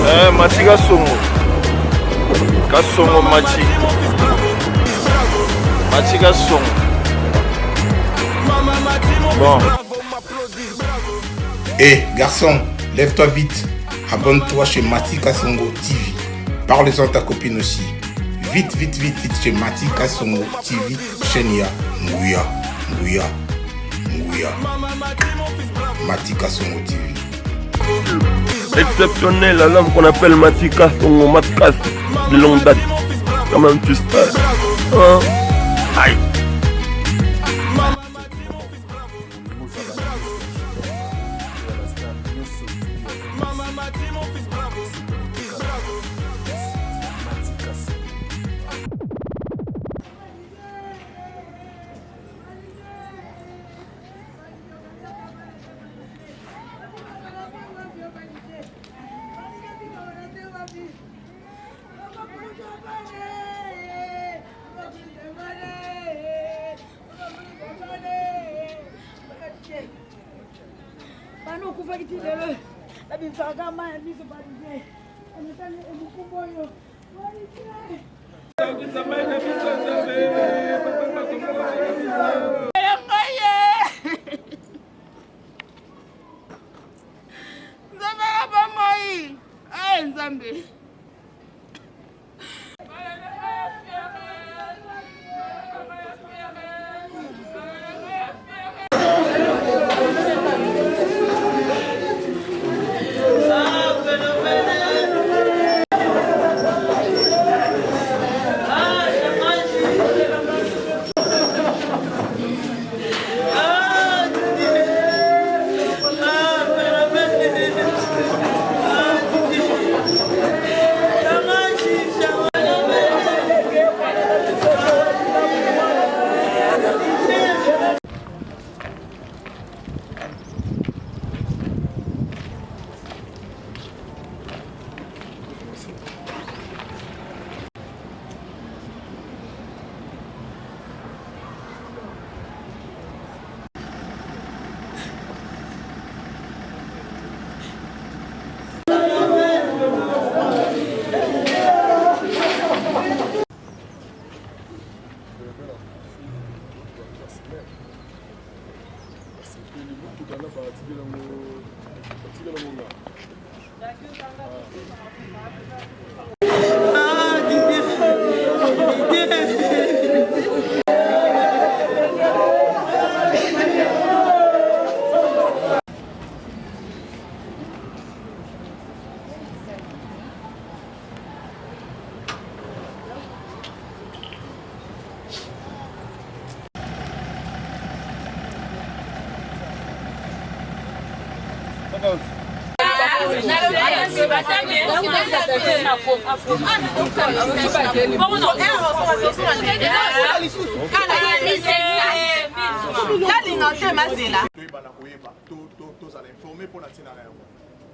Mati Kasongo. Kasongo Mati. Mati Kasongo. Bon. Garçon, lève-toi vite. Abonne-toi chez Mati Kasongo TV. Parle-en à ta copine aussi. Vite chez Mati Kasongo TV. Chaîne ya Nguya. Mati Kasongo TV. Exceptionnel, un homme qu'on appelle Mati Kasongo, Matkas, de longue date. Quand même, tu sais. Hein? Aïe.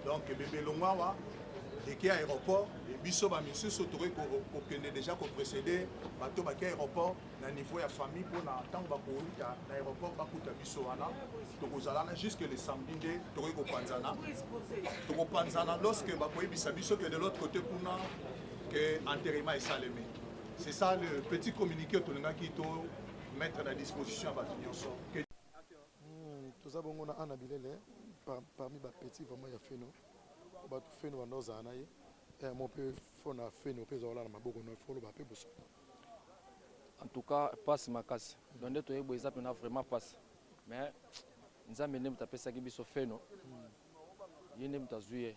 Donc bébé Longwawa dès qu'il y a aéroport et biso ba monsieur sotoré ko déjà ko précéder bato ba ki aéroport na niveau ya famille pour na tant ba ko na aéroport ba kuta biso wana to kozalana jusque le samedi de to ko panzana lorsque ba ko bisa biso que de l'autre côté kuna que enterrement est salemé. C'est ça le petit communiqué to nga ki to mettre à la disposition à bato nyonso. Tout ça bon on a Anna Bilele parmi les petits vraiment il y a fait nous bato fait nous dans zana et mon peu faut na fait nous pèse là na maboko no faut le bape bosso. En tout cas passe makasi donc to yebo ezap na vraiment passe mais nzambe ne mtapesa ki biso fait nous yene mtazuye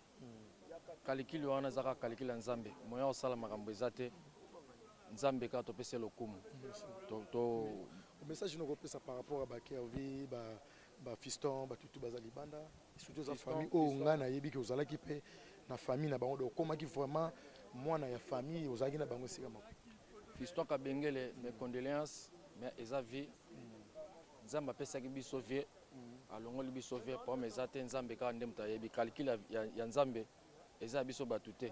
kalikili wana zaka kalikili nzambe moya osala makambo ezate nzambe ka to pesa lokumu to message nous repose par rapport à Bakervi ba fiston ba tutu bazali banda surtout za famille o ngana yebi ke ozalaki pe na famille na bango do komaki vraiment mwana ya famille ozalaki na bango sika moko fiston ka bengele mes condoléances mais eza vie nzamba pesa ki biso vie alongoli biso vie pour mes ate nzambe ka ndem ta yebi calcul ya nzambe eza biso batute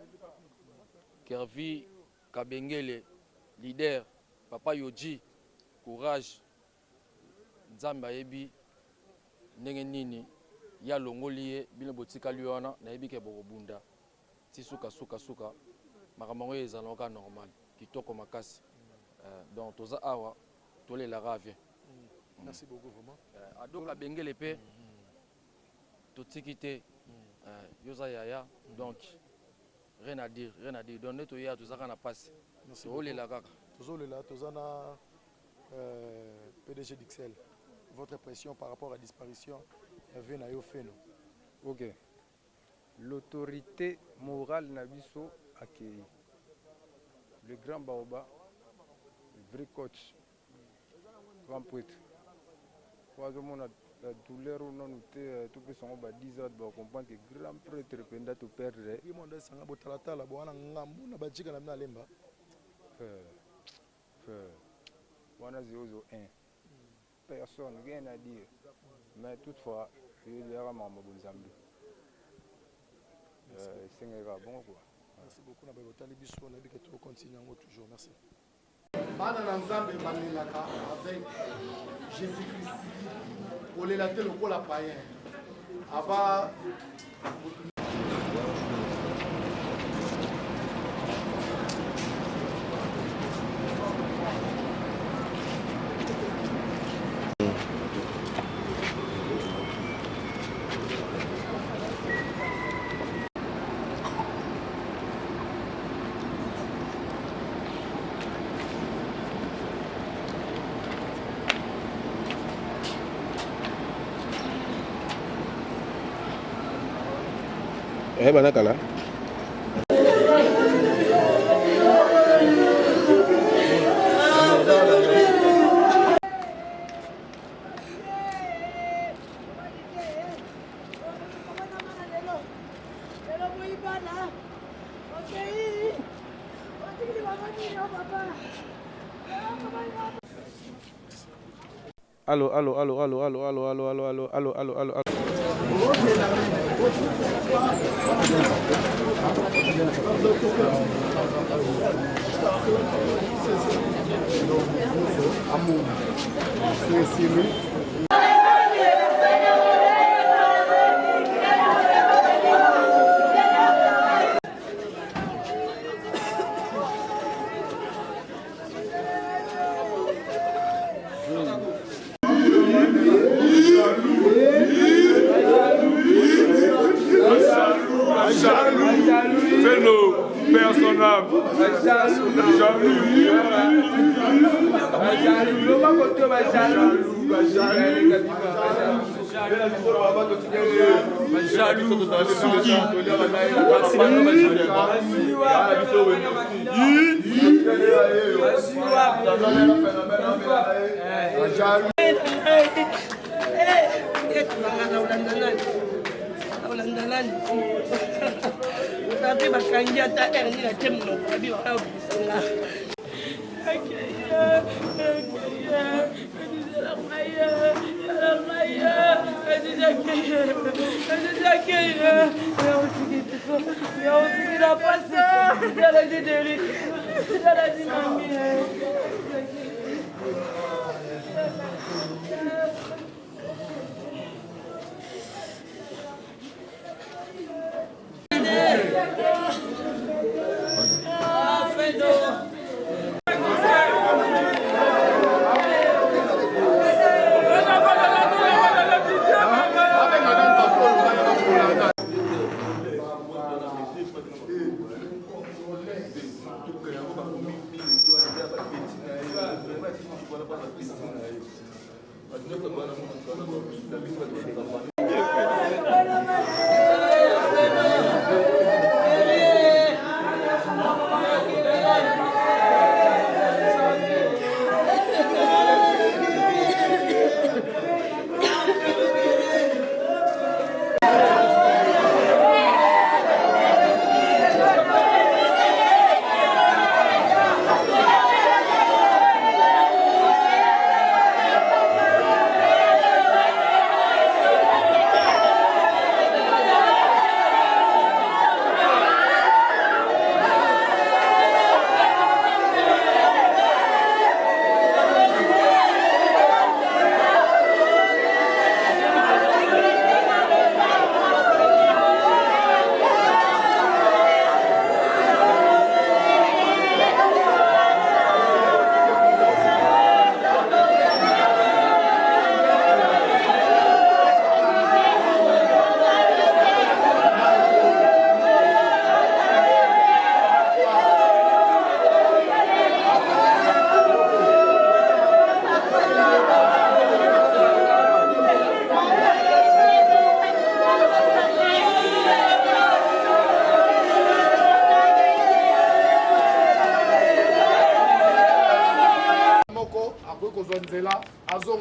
Kervi ka bengele leader papa Yoji courage nzamba yebi ndenge nini ya longoli ye bino botika liona na yebi ke bokobunda ti suka makambo oyo ezalaka normal kitoko makasi donc toza awa tolelaka avie. Merci beaucoup vraiment. Adoka bengele pe totiki te yoza yaya donc rien à dire donc neto ya tozaka na passe tolela kaka tozolela tozana PDG d'Ixelles, votre pression par rapport à la disparition vient à Yofeno. Ok. L'autorité morale Nabiso accueilli. Le grand Baoba, le vrai coach, grand prêtre. Quand on a la douleur, on a noté tout ce qu'on a 10 ans, on comprend que le grand prêtre pendant tout perdre. Il m'a dit que la bonne ngambu na bajika na mna lemba. On a 001. Personne, rien à dire. Mais toutefois, il y a un membre de Zambie. C'est bon quoi. Merci beaucoup. On a dit que tu continues toujours. Merci. Avec Jésus-Christ. Pour les latter le col à païen. Avant. Banakala. Allô.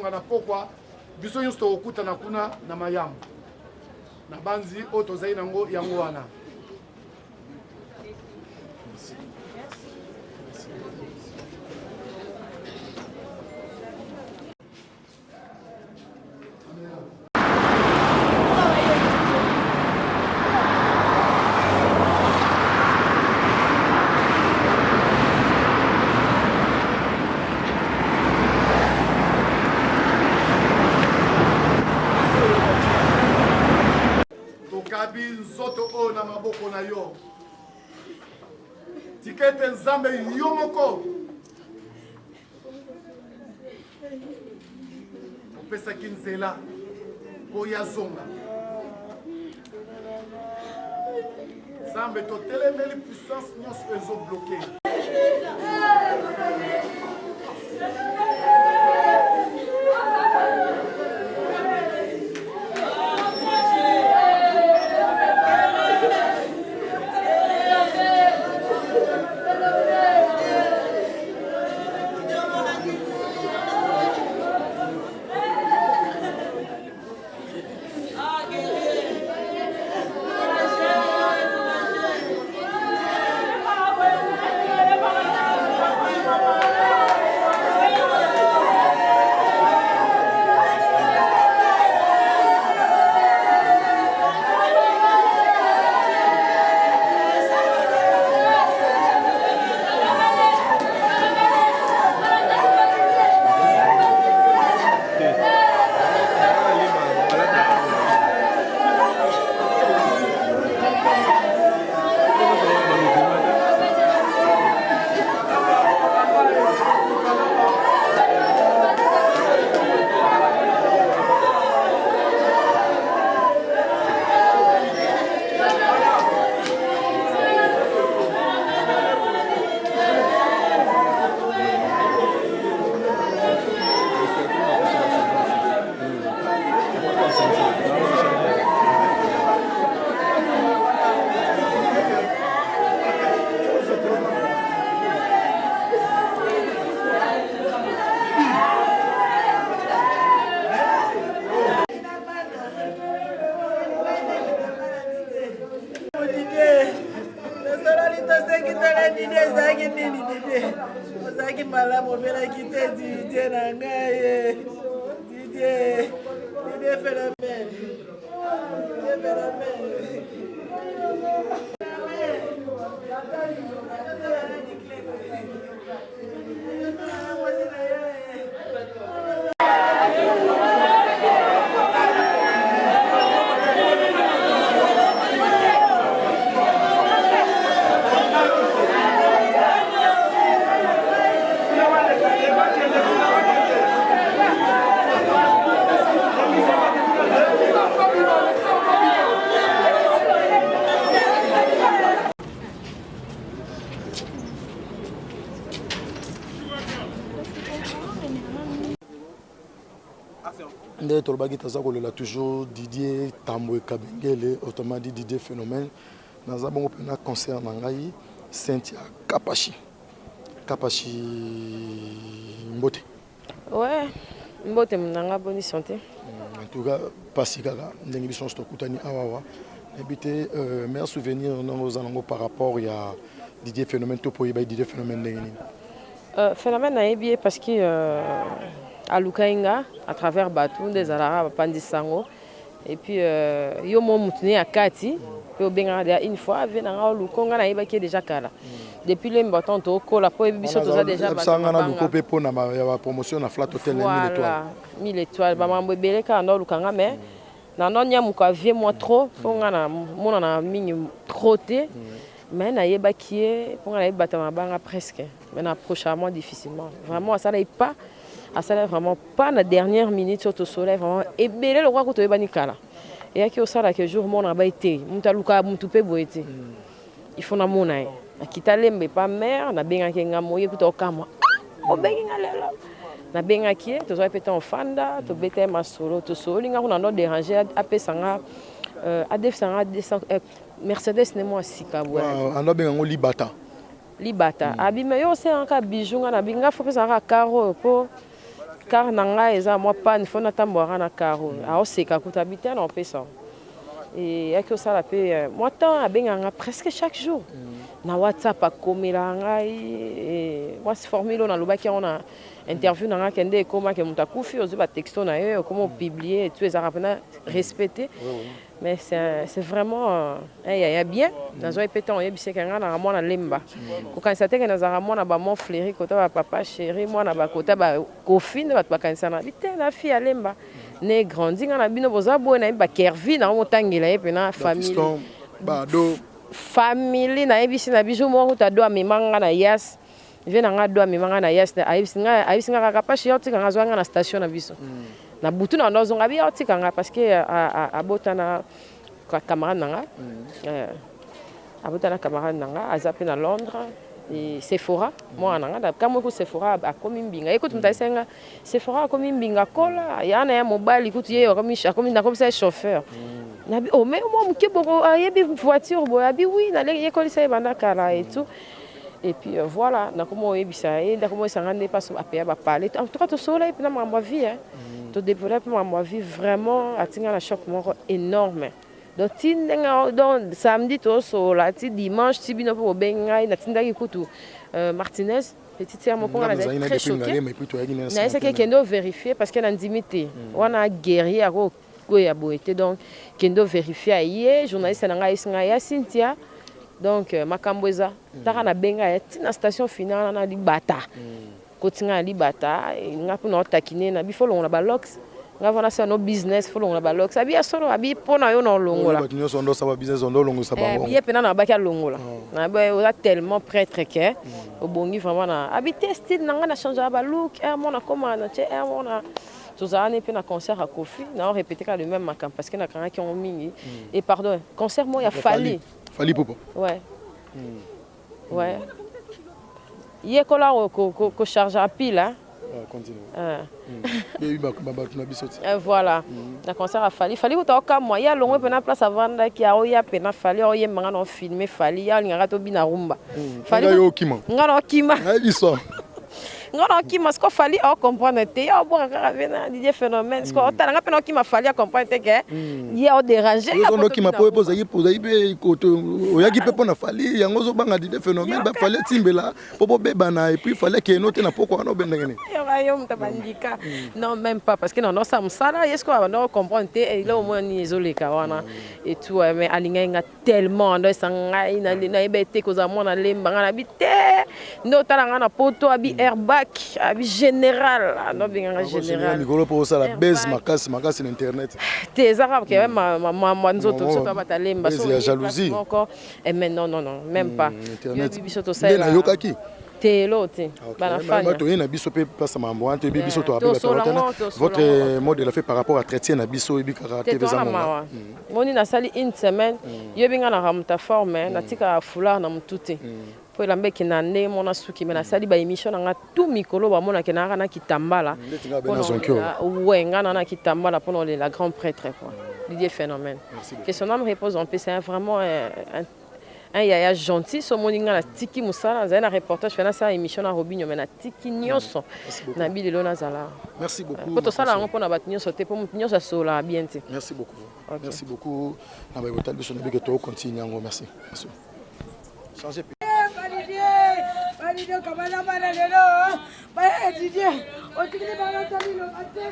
zonga na pokwa biso nyonso tokokutana kuna na mayambo na banzi oyo tozali nango yango wana. Tokabi nzoto oyo na maboko na yo tikete nzambe yo moko opesaki nzela oyo azonga nzambe totelemeli puissance nyonso ezobloke. Nde tolobaki taza kolela toujours Didier Tambwe Kabengele, autrement dit Didier Phénomène. Naza bongo pena concert na ngai Cynthia Kapashi Mbote. Ouais, Mbote mnanga bonne santé. En tout cas, pasi kaka ndenge biso stokutani awawa. Ebité meilleur souvenir nos anango par rapport à Didier Phénomène to poyeba Didier Phénomène ndenge. Phénomène na ebié parce que à Lukainga, à travers Batou, des Arabes, Pandisango, et puis yo mo mutune à Kati, puis benga une fois vient à Lukonga na iba qui est déjà kala. Depuis le bâton to ko la po biso to déjà bato. Ça ngana Lukope po na ma promotion na Flat Hotel 1000 étoiles. Voilà, 1000 étoiles. Ba mambo beleka na Lukanga mais na nonya muka vie moi trop, po ngana mona na mingi trop té. Mais na yeba qui est pour na yeba ta banga presque. Mais na prochainement difficilement. Vraiment ça n'est pas ça n'est vraiment pas la dernière minute sur le soleil vraiment et belé le roi ko to yeba ni kala. Et à qui au sala que jour mon ba été, muta luka mutu pe boete. Il faut na mona. Akita lembe pas mère na benga kenga moye kuto kama. O benga lelo. Na benga qui to zo pété en fanda, to bété ma solo, to solo linga ko na no déranger AP sanga ADF sanga Mercedes ne moi sikabwa. Ando benga ngo libata. Libata. Abi me yo se anka bijunga na binga faut pesa ka caro po car nanga eza moi panne fona tamboira na caro aoseka kuta bitana on pesa et avec ça la paix moi temps abenganga presque chaque jour na WhatsApp akomela ngai et moi c'est formule na lobaki on a interview nanga kende ekoma ke muta kufi ozo ba texto na yo comment publier et tout ça rapena respecter mais c'est vraiment il y a bien dans un pétant il y a bien na mwana lemba ko kanisa te ke na za mwana ba mon fléri kota ba papa chéri mwana ba kota ba kofine ba kanisa na bité na fille lemba ne grandi na bino boza bona ba kervi na motangela et na famille bado famille na ebisi na bijo mo ta do amemanga na yas vena nga do amemanga na yas ayisinga kaka pashi yoti kanga zwanga na station na biso na butu na ndozo ngabi yoti kanga parce que abotana camarade nanga abotana camarade nanga azape na Londres et Sephora moi nanga kama ko Sephora akomi mbinga écoute mtasenga Sephora akomi mbinga kola yana ya mobile écoute ye akomi na comme ça chauffeur nabi oh mais moi mke boko ayebi voiture boya bi oui na le yekolisa ebanda kala et tout et puis voilà na comment yebisa et na comment ça rendre pas à payer ba parler en tout cas tout cela et puis na ma vie hein to développer ma vie vraiment atinga na choc énorme donc donc samedi to so la ti dimanche ti bino po benga na tindaki kutu Martinez petite sœur mon père elle est très choquée na essayer kendo vérifier parce qu'elle a intimité on a guerrier à ya boete donc kendo vérifier aye journaliste na ngai singa ya Cynthia donc makambo eza taka na benga ya tina station finale na libata kotinga libata ngapo na otakine na bifolo na ba locks ngavona sa no business folo na ba locks abi asoro abi pona yo na longola ba tinyo sondo sa ba business ondo longo sa bango bi pena na ba ka longola na ba o tellement prêtre que obongi vraiment na abi test na nga na changer ba look mona comment na che mona tozana pe na concert à Kofi na on répéter le même macam parce que na kana qui ont mingi et pardon concert moi il y a Fali popo ouais ouais yekola ko charge à pile hein continue voilà na concert à Fali utoka moi ya longo pe na place avanda ki a oya pe na Fali oye manga no filmer Fali ya ngaka to bina rumba Fali yo kima ngana kima biso ngana kima sko Fali o comprendre te ya bo kaka vena DJ phénomène sko otanga pe no kima Fali a comprendre te que ya o déranger ya no kima po poza ibe koto oyaki pe pona Fali yango zo banga DJ phénomène ba Fali timbela popo beba na et puis fallait que note na poko na bendengene yo mtabandika non même pas parce que non ça msala est-ce qu'on va comprendre te là au moins ni isolé kawana et tout mais alinga tellement ndo sangai na ebete koza mona lemba na bité ndo talanga na poto abi airbag abi général no binga général migolo po ça la baisse makasi na internet te zaka ke ma nzoto soto bata lemba so ya jalousie encore et mais non même pas internet bisoto ça na yokaki telote bana fanya to yena biso pe pasa mambo ante biso to abela votre modèle fait par rapport à traiter na biso ebi karaté bezamo moni na sali une semaine yebinga na ramta forme na tika foulard na mutute po lambe kinande mona suki mena sali ba émission na tout mikolo ba mona kenaka na kitambala ouais ngana na kitambala pour la grand prêtre quoi Didier Phénomène que son âme repose en paix c'est vraiment un yaya gentil so moninga na tiki musala za na reportage fena sa émission na Robinho mais na tiki nyonso na bilelo na zala merci beaucoup poto sala ngo pona bat nyonso te po nyonso sola bien te merci beaucoup na ba botal biso na beke to continue ngo merci changer validé kabala bana lelo ba Didier o tikini bana tamilo ate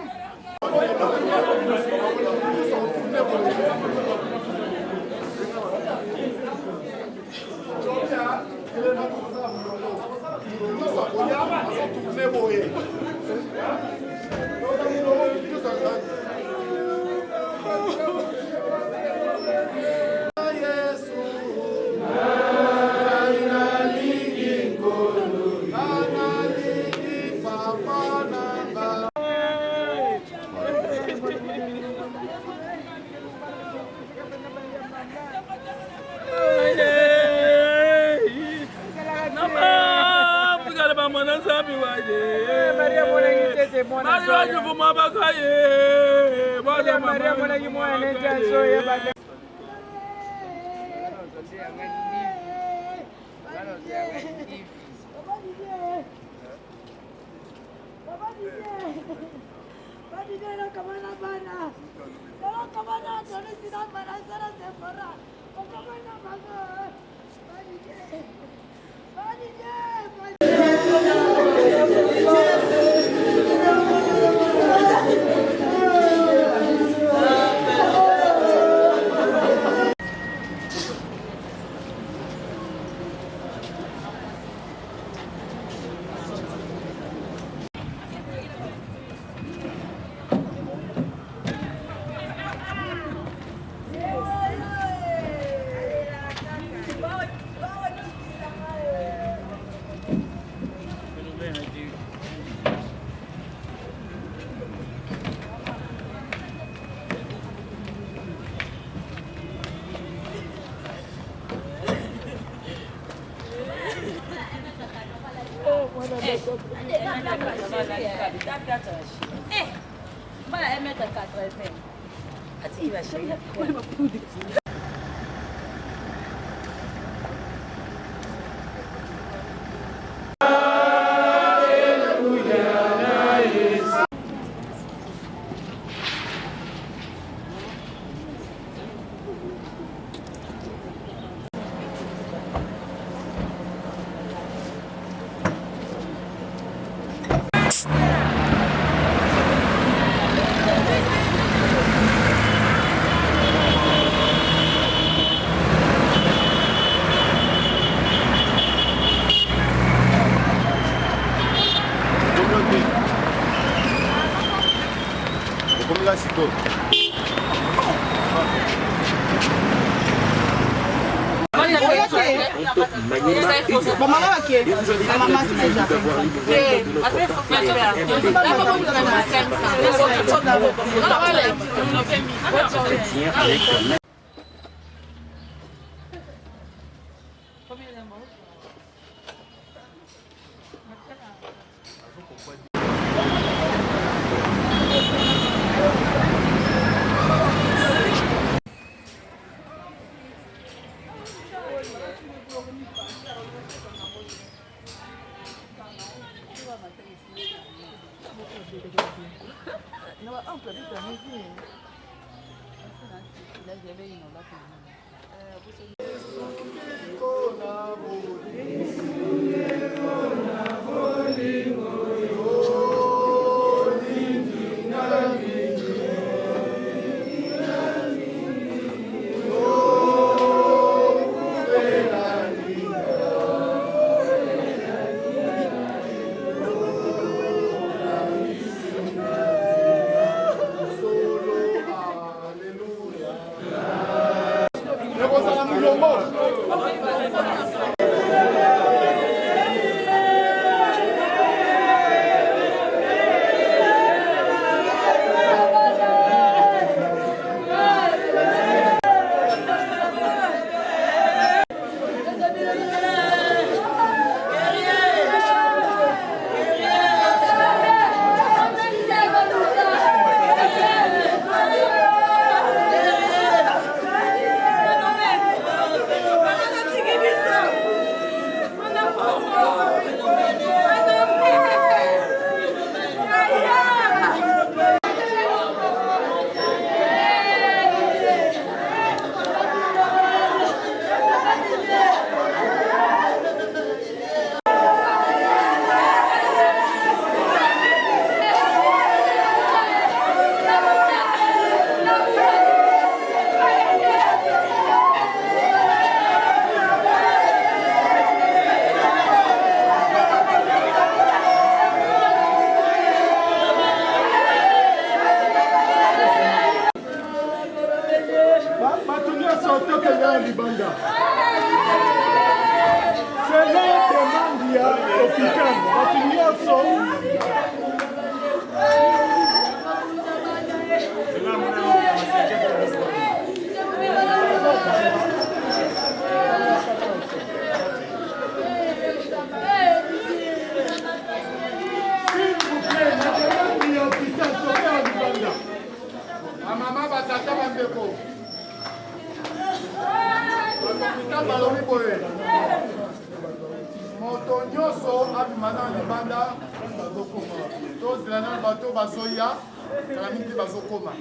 moto nyonso abima na libanda bazokoma tozela na bato bazoya kala mingi te bazokoma.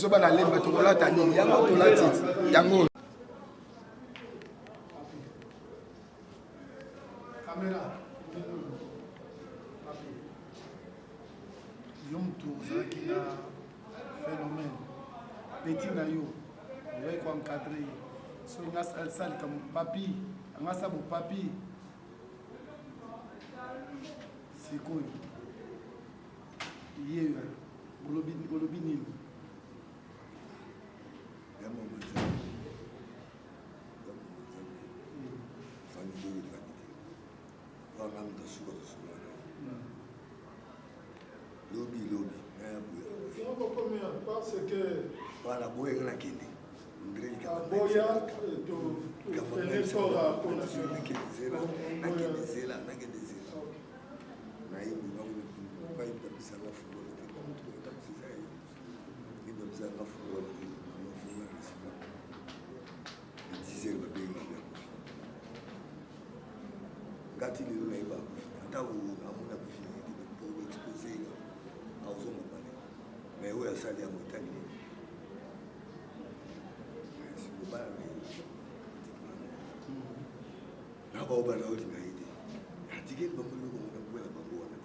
biso bana lemba tokolata nini yango tolatiti yango yo mutu ozalaki na phénomène peti na yo oye koencadre ye so ngasalika papi angasa bopapi sikoyo ye olobi nini parce que voilà boye ngana kende boya to fort ngati lelo na iba ata amuna kufika pour exposer auzo mabane mais oyo asali yango etali nabaobana olinga ye te atikeli bango eloko mona kuela bango wana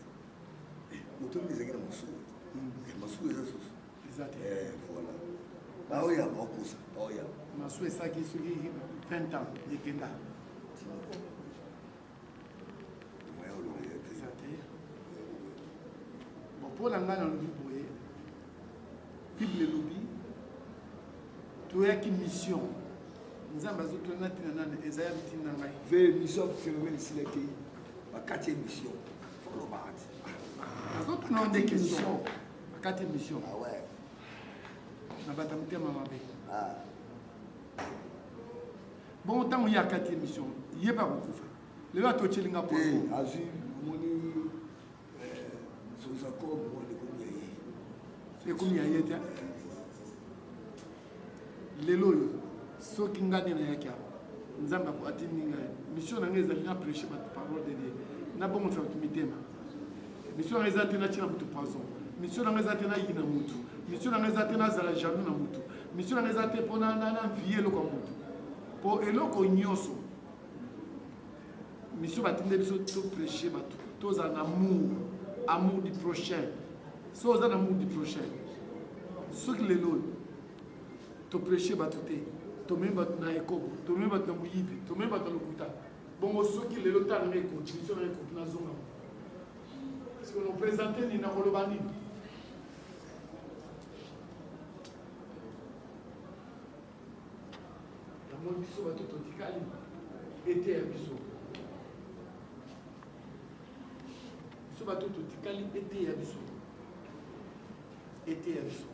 te moto mingi ezangi na masuku masuku eza susu voilà baoya baokosa baoya masu esaki soki 20 ans ekenda mpo na ngai nalobi boye bible elobi toyaki mission nzambe azotona ntina nani ezaya ntina ngai ve mission phénomène esilaki bakati émission foloba ati azotuna nde question bakati émission na bata motema mabe bon ntango ye akati émission ye bakokufa lelo atocelinga poison azwi omoni sosako mwana ekomi ya ye ekomi ya ye te lelo oyo soki nga nde nayaki awa nzambe atindi ngai mission na ngai ezali na prêche bato parole de dieu nabongosa bato mitema mission na ngai eza te natina motu poison mission na ngai eza te nayi na motu mission na ngai eza te nazala jaloux na motu mission na ngai eza te mpo nanvie eloko ya motu mpo eloko nyonso mission batinde biso toprêche bato tozala na amour du prochain so oza na amour du prochain soki lelo oyo toprêche bato te tomemi bato na ekobo tomemi bato na moyibi tomemi bato na lokuta bongo soki lelo ntango nanga ekoti mission nanga ekoti nazonga parceke noprésente nini nakoloba nini namoni biso bato totikali ete ya biso biso bato totikali ete ya biso ete ya biso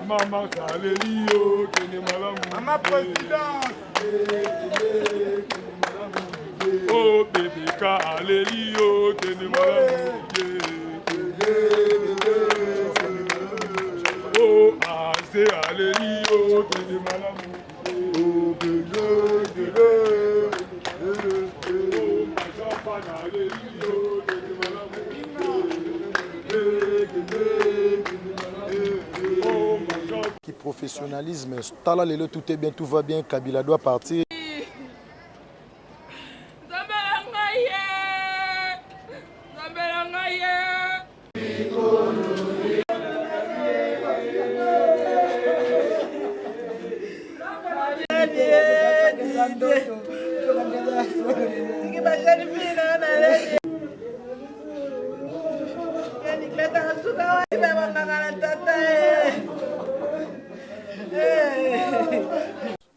Mama Kalelio, Kene Malamu. Mama President. Oh, baby Kalelio, Kene Malamu. Oh, Ase Kalelio, Kene Malamu. Oh, baby. Oh, Machapa Kalelio, Kene Malamu. Qui professionnalisme, tala lelo tout est bien, tout va bien, Kabila doit partir.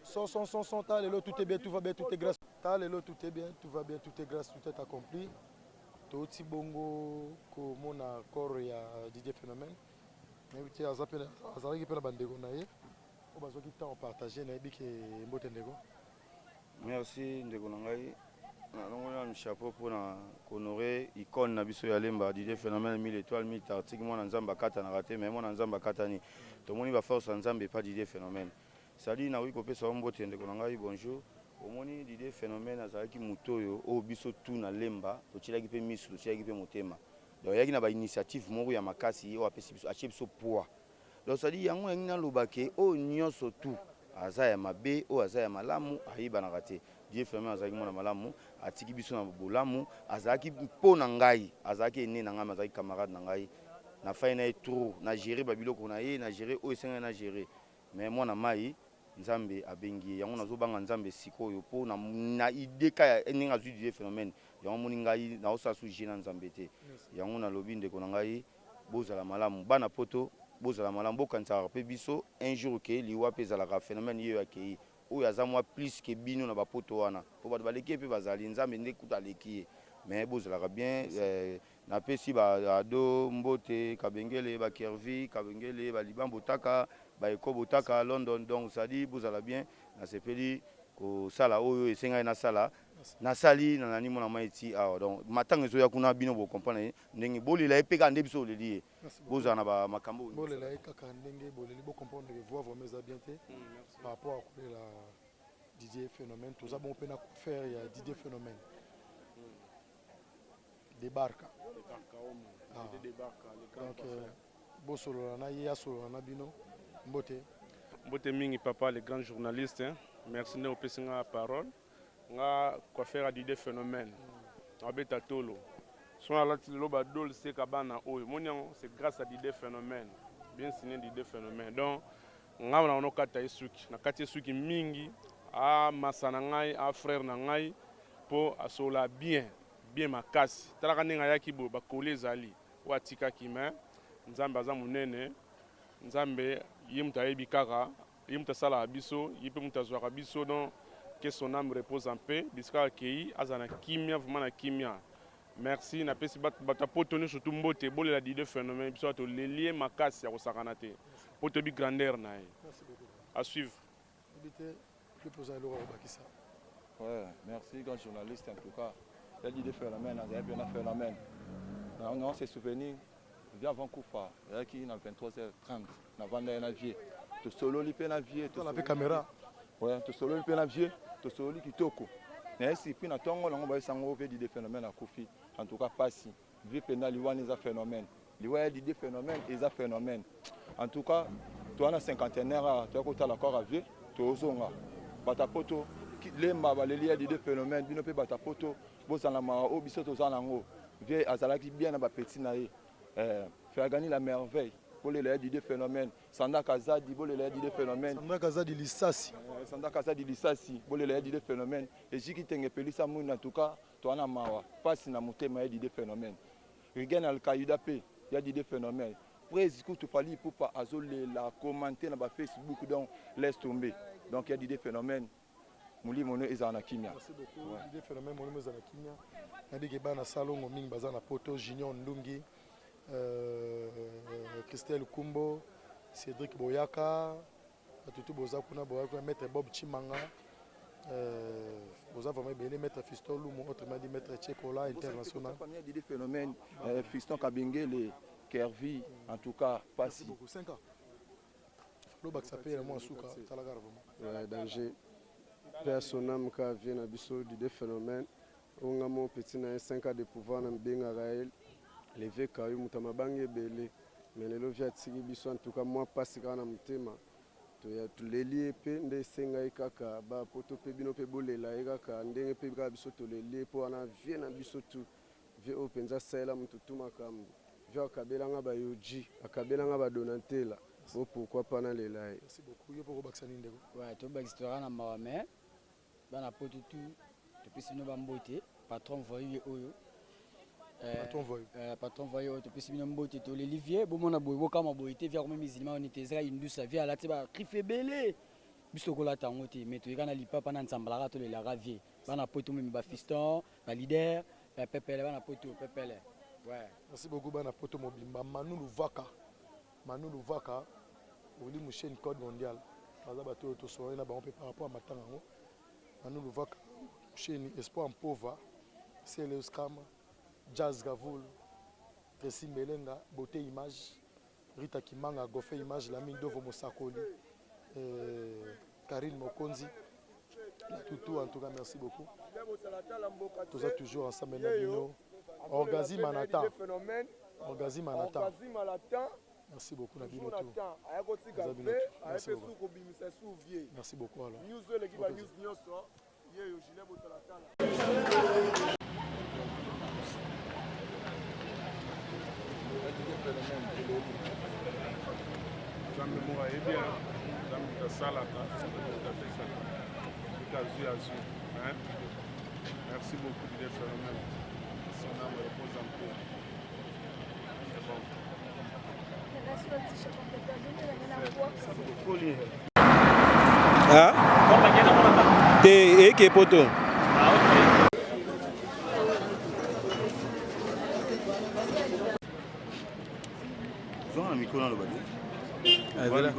Son, tout est bien, tout va bien, tout est grâce. Tout est bien, tout va bien, tout est grâce, tout est accompli. Toti bongo ko mona corps ya Didier Phénomène. Mais azalaki mpe na bandeko na ye oyo bazwaki temps partage nayebi ke mbote ndeko. Merci ndeko na ngai nalongoli chapeau mpona kohonore icône na biso ya lemba Didier Phénomène 1000 étoiles 1000 article mwana nzambe akatanaka te mais mwana nzambe akatani tomoni baforce ya nzambe epa Didier Phénomène sadi nakoki kopesa yo mbote ndeko na ngai bonjour omoni Didier Phénomène azalaki moto oyo oyo biso tu na lemba totielaki mpe miso totielaki mpe motema donc ayaki na bainitiative moko ya makasi oyo apesi biso atie biso poids donc sadi yango yangi nalobake oyo nyonso tu aza ya mabe oyo aza ya malamu ayibanaka te Didier Phénomène azalaki mwana malamu atiki biso na bolamu azalaki mpo na ngai azalaki ene na ngai azalaki camarade na ngai na fai na ye trop na gérer babiloko na ye na gérer oyo esengeli na gérer mais mwana mai nzambe abengi ye yango nazobanga nzambe sikoyo mpo na ideka ya ndenge azwi Didier Phénomène yango moni ngai naosala su je na nzambe te yango nalobi ndeko na ngai bozala malamu bana poto bozala malamu bokanisaka mpe biso un jour ke liwa mpe ezalaka Phénomène ye akei oyo aza mwa plus ke bino na bapoto wana mpo bato baleki ye mpe bazali nzambe nde kuta aleki ye mais bozalaka bien napesi baado mbote kabengele bakervi kabengele baliban botaka baeko botaka London donc sadi bozala bien nasepeli kosala oyo esengai nasala nasali na nani mona maiti awa donc matanga ezoya kuna bino bocomprendre ndenge bolela ye mpe kaka nde biso oleli ye bozala na bamakambo bolela ye kaka ndenge boleli bocomprendre ke voix vraiment eza bien te par rapport à kolela Didier Phénomène toza bon mpe na kofaire ya Didier Phénomène débarque donc bosolola na ye asolola na bino mbote mingi papa le grand journaliste hein? Merci nde opesi nga parole nga coiffeur ya Didier Phénomène abeta tolo so alati lelo badol seka bana oyo moni yango c'est grâce à Didier Phénomène bien signé Didier Phénomène donc nga na ono kata esuki na kati esuki mingi a masa na ngai a frère na ngai po asola bien makasi talaka ndenge ayaki bo bakole ezali oyo atikaki me nzambe aza monene nzambe ye moto ayebi kaka ye moto asalaka biso ye mpe moto azwaka biso donc que son âme repose en paix bisika akei aza na kimia vraiment na kimia merci napesi bato apoto nyonso tu mbote bolela Didier Phénomène biso bato lelie makasi ya kosakana te po toyebi grandeur na ye à suivre. Ouais, merci grand journaliste en tout cas. Il dit de Phénomène, il y a bien un Phénomène. Non, c'est souvenir. Viens avant Koufa, il y a qui dans 23h30, avant d'aller naviguer. Tu solo li pe naviguer, tu la caméra. Ouais, tu solo li pe naviguer, tu solo li kitoko. Mais si puis na tongo longo ba sango ve di Phénomène à Koufi. En tout cas pas si. Vie pénal liwan is a phénomène. Liwa di Phénomène is a phénomène. En tout cas, toi na cinquantenaire, tu as côté l'accord à vie, tu ozonga. Batapoto lemba baleli di Phénomène, bino pe batapoto, bozala ma o biso tozala ngo. Vie azalaki bien na ba petit na ye. Faire gagner la merveille pour les Didier Phénomène. Sanda Kazadi pour les Didier Phénomène. Sanda Kazadi Lissasi. Sanda Kazadi Lissasi pour les Didier Phénomène. Et Jiki Tengepeli Samoun en tout cas, toi na mawa. Passe na mutema Didier Phénomène. Regagne al Kaïda P, il y a Didier Phénomène. Président tout pali pour pas azoler la commenter dans Facebook donc laisse tomber. Donc il y a Didier Phénomène. Mouli mono ezana kimia. Merci beaucoup. Didier Phénomène mono ezana kimia. Nadi ke bana salon ngoming bazana poto Junior Ndungi. Christelle Kumbo, Cédric Boyaka, Tutu Bozakuna Boyaka, Maître Bob Chimanga, Boza vraiment bien Maître Fiston Lumo, autrement dit Maître Tchekola international. Famille Didier Phénomène, Fiston Kabengele, Kervi, en tout cas, pas si. 5 ans. L'obak s'appelle moi Souka, Talagar vraiment. Ouais, danger. Personnel qui vient à Bissau Didier Phénomène, on a mon petit 5 ans de pouvoir dans Benga Raël. Les VKU mutamabange bele mais lelo via tsigi biso en tout cas moi passe kana mutema to ya tuleli pe nde senga ikaka ba poto pe bino pe bolela ikaka ndenge pe ka biso to leli po ana vie na biso tu vie openza sala mututu makambo via kabela nga ba yoji akabela nga ba donatela bo pourquoi pas na lela. Merci beaucoup yo poko baksani ndeko. Ouais to ba histoire na mawame bana poto tu to pisi no bambote patron voyé oyo patron voyé au depuis bien mbote to l'Olivier bon mon aboy kama boyité via comme musulman on était zra indusa via la tiba rifebele biso ko la tangote mais to kana lipa pana nsambala to le la ravie bana poto même ba fiston ba leader pepele bana poto pepele ouais. Merci beaucoup bana poto mobimba Manu Luvaka Manu Louvaka oli chaîne code mondial baza bato to soye na bango par rapport à matanga ngo Manu Louvaka chaîne espoir en pauvre c'est le scam Jazz Gavoul Tracy Melenga beauté image Rita Kimanga Gofé image la mine Dovo Mosakoli Karine Mokonzi la Toutou en tout cas merci beaucoup tous êtes toujours ensemble na bino Orgazi Manata merci beaucoup Nabino tout merci beaucoup merci beaucoup alors merci beaucoup du phénomène. Son âme repose en paix. Ah? Te eke poto. Zonga na micro na lo badi. Voilà.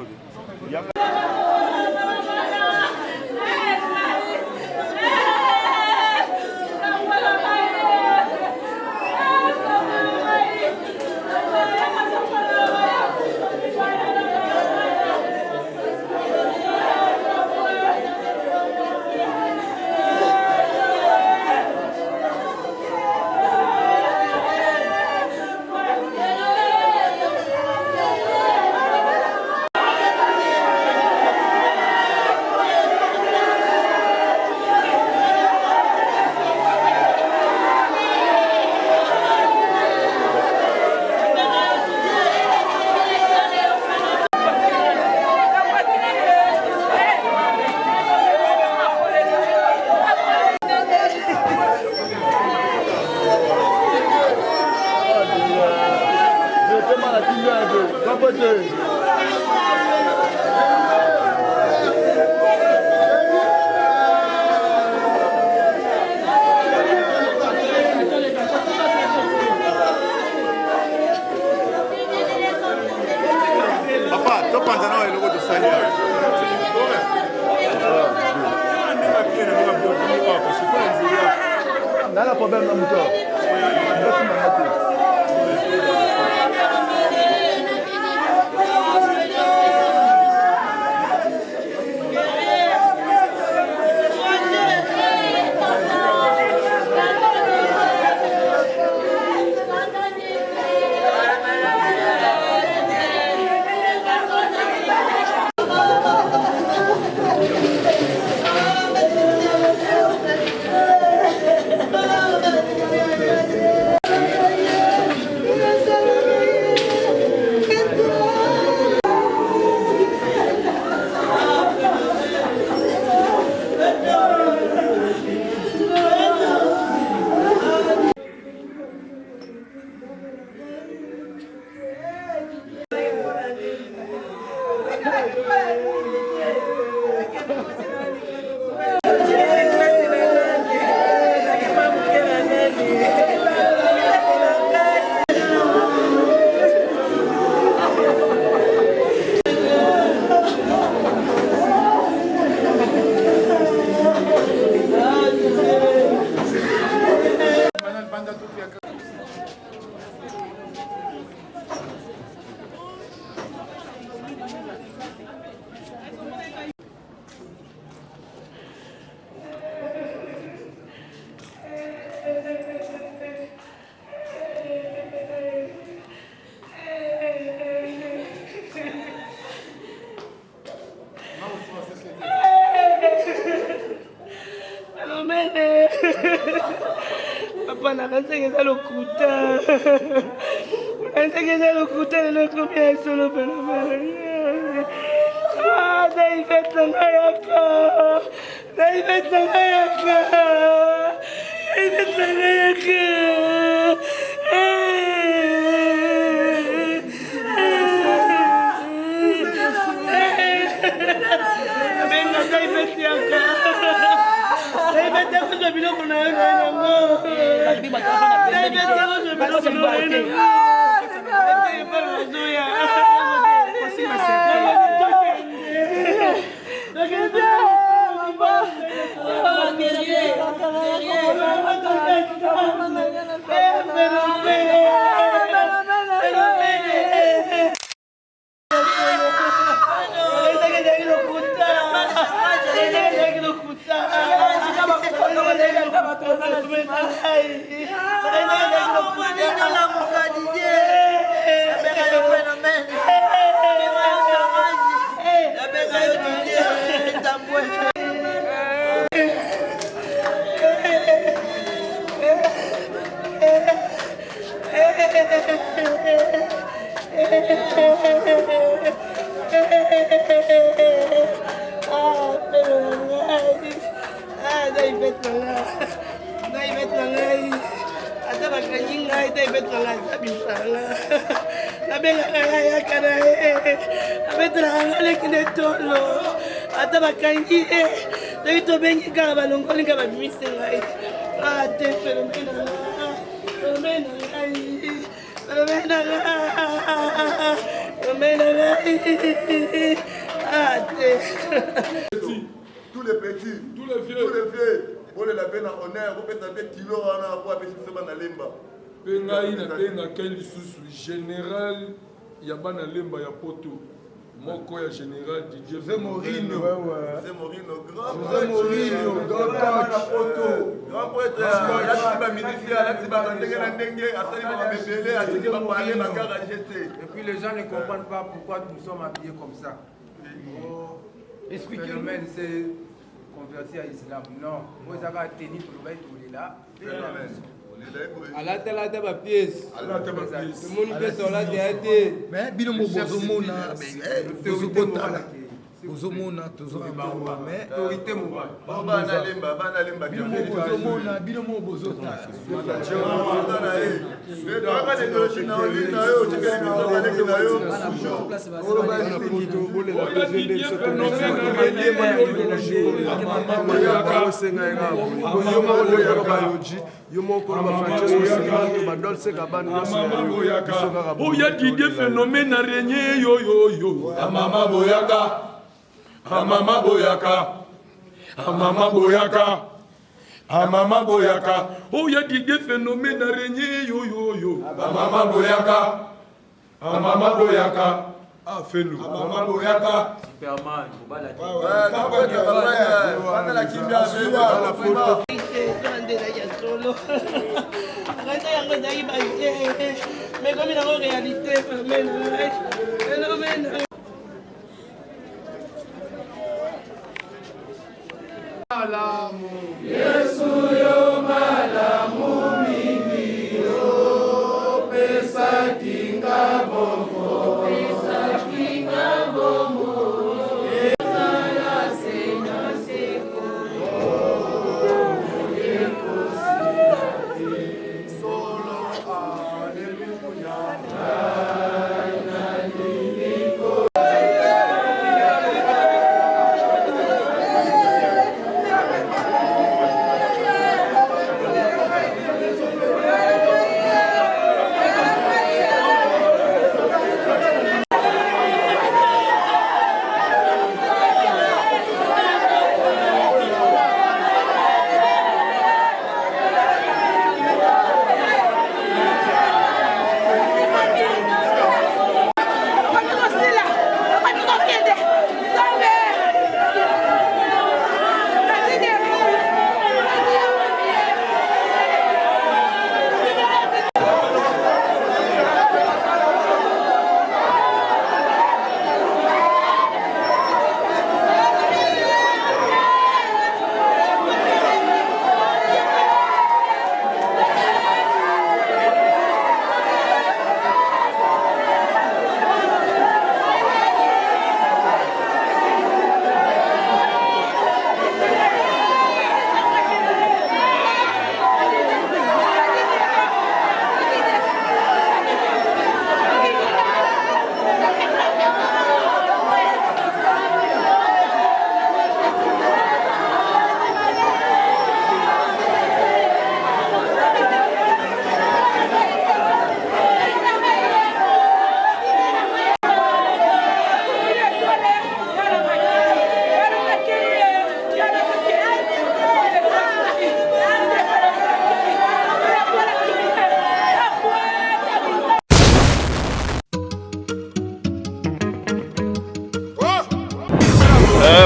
Papa nakasengeza lokuta nakasengeza lokuta lelo komia solo pena naifeta ngayaka naifeta ngayaka naifeta ngayaka benga naifetiaka naifetiaka za biloko na yo nango naifetiaka za biloko na yo nango Tous les petits, tous les vieux, vous les lavez en honneur, vous faites un kilo en avoir, mais c'est pas dans lemba. Pengai na penga quel sous général yabana lemba ya poto. Moko ya général Didier José Mourinho, grand prêtre, là tu vas ministère, là tu vas et puis les gens ne comprennent pas pourquoi nous sommes habillés comme ça. Le phénomène c'est converti à l'islam. Non, vous avez tenu pour le bail là. Alata ba pièce. Alata ba pièce. Tout le monde peut sur la tête. Mais bino mo bozomona bozobota. Bozomona toujours mais autorité mo ba. Bana lemba. Bino mo bozomona bino mo bozota. Oya Didier phénomène a régné yo. Amama boyaka. Amama boyaka. Oya Didier phénomène a régné yo. Amama boyaka. Ah fais-nous. Amama boyaka. Superman, mais comme il a en réalité, phénomène. Yesu yo malamu mingi yo pesa kinga bongo pesa kinga bongo ezala senya seko solo aleluya.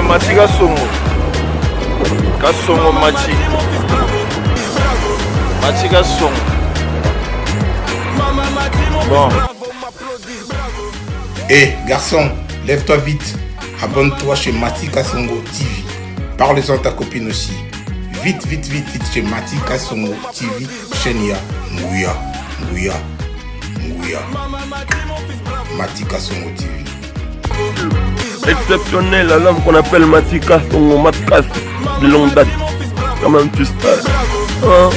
Mati Kasongo. Kasongo Mati. Mati Kasongo. Bon. Garçon, lève-toi vite. Abonne-toi chez Mati Kasongo TV. Parle-en à ta copine aussi. Vite, vite, vite, vite chez Mati Kasongo TV. Chenia, Nguya. Mati Kasongo TV. Exceptionnel, à l'homme qu'on appelle Mati Kasongo, Matkas, de longue date. Quand même, tu sais. Hein?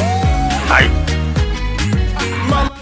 Aïe. Mama,